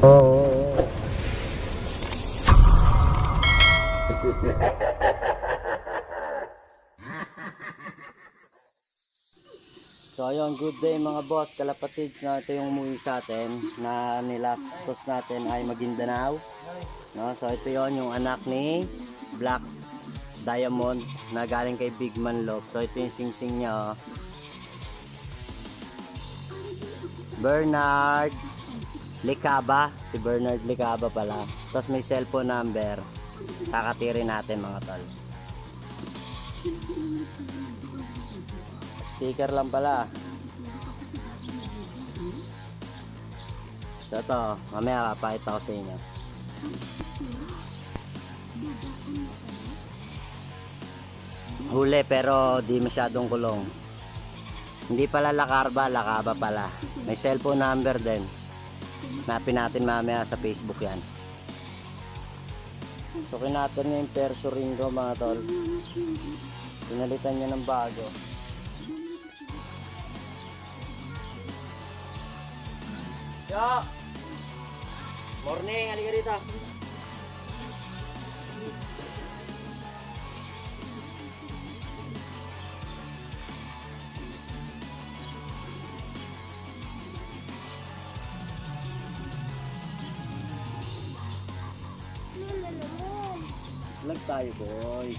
Oo. So ayun, good day mga boss, kalapatids, na ito yung umuwi sa atin na nilast post natin ay Maguindanao, no? So ito yon yung anak ni Black Diamond na galing kay Big Man Love. So ito yung singsing niya, oh. Bernard Licaba, si Bernard Licaba pala. Tapos may cellphone number, kakatirin natin mga tol. Sticker lang pala. So ito, mamaya papakita ko sa inyo. Huli pero di masyadong kulong. Hindi pala Lacarba, Lacaba pala. May cellphone number din. Hanapin natin mamaya sa Facebook yan. So kinatan niya yung perso ringo mga tol. Pinalitan niya ng bago. Yo! Morning, halika dito. Vlog tayo, boy.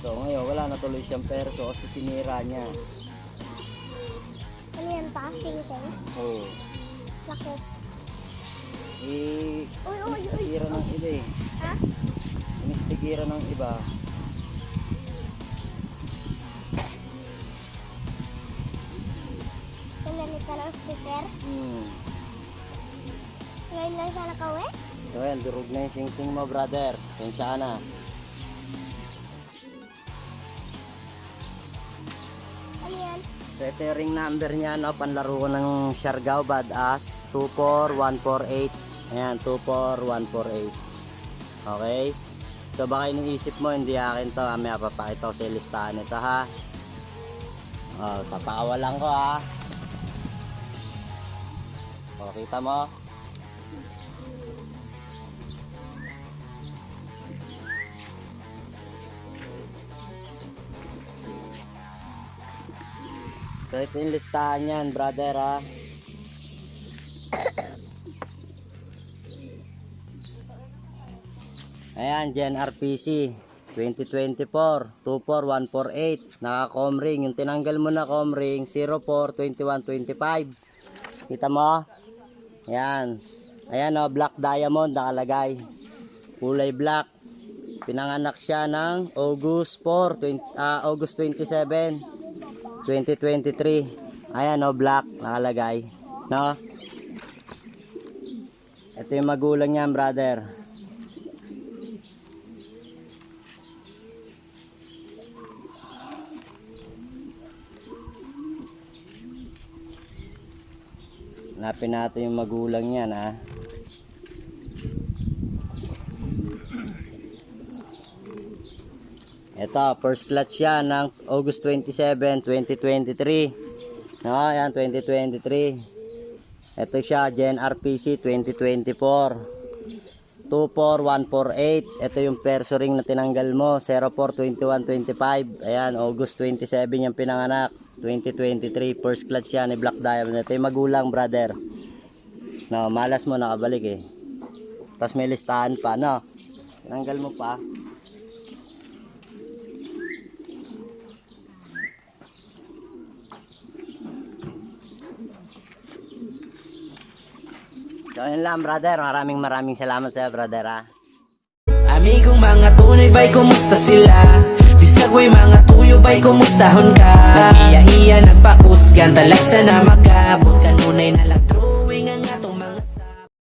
So ngayon wala na tuloy siyang perso kasi sinira niya. Ano yan pa? Sing-sing? Oo. Bakit? Inistigira ng iba eh. Ha? Inistigira ng iba. Nandalit ka ng sticker? Ngayon lang siya nakauwi? So yan, durog na yung sing-sing mo, brother. Tensya na. Ano yan? So ito yung ring number niya, no? Panlaro ko ng Siargao Badass 24148. Ayan, 24148. Okay? So baka iniisip mo hindi akin to, mamaya papakita ko sa listahan nito, ha. Oh, papakawalan ko, ha. O, kita mo? So ito yung listahan yan, brother, ha. Ayan, Gen RPC 2024 24148. Naka comring. Yung tinanggal mo na comring 042125. Kita mo? Ayan. Ayan, oh, Black Diamond nakalagay. Kulay black. Pinanganak siya ng August 27 2023. Ayan, oh, black nakalagay, no? Ito yung magulang niya, brother. Hanapin natin yung magulang niyan, ha. Ito, first clutch yan ng August 27, 2023. No, yan, 2023. Ito siya, Gen RPC 2024. 24148. Ito yung perso ring na tinanggal mo, 042125. Ayan, August 27 yung pinanganak, 2023. First clutch yan ni Black Diamond. Ito yung magulang, brother. No, malas mo, nakabalik eh. Tapos may listahan pa, no? Tinanggal mo pa. So yun lang, brother. Maraming salamat sa brother, ha. Amigong mga tunay ba'y kumusta sila? Bisagway mga tuyo ba'y kumustahon ka? Nag-iya-iya nagpausgan talagsa na magabot kanunay na lang true.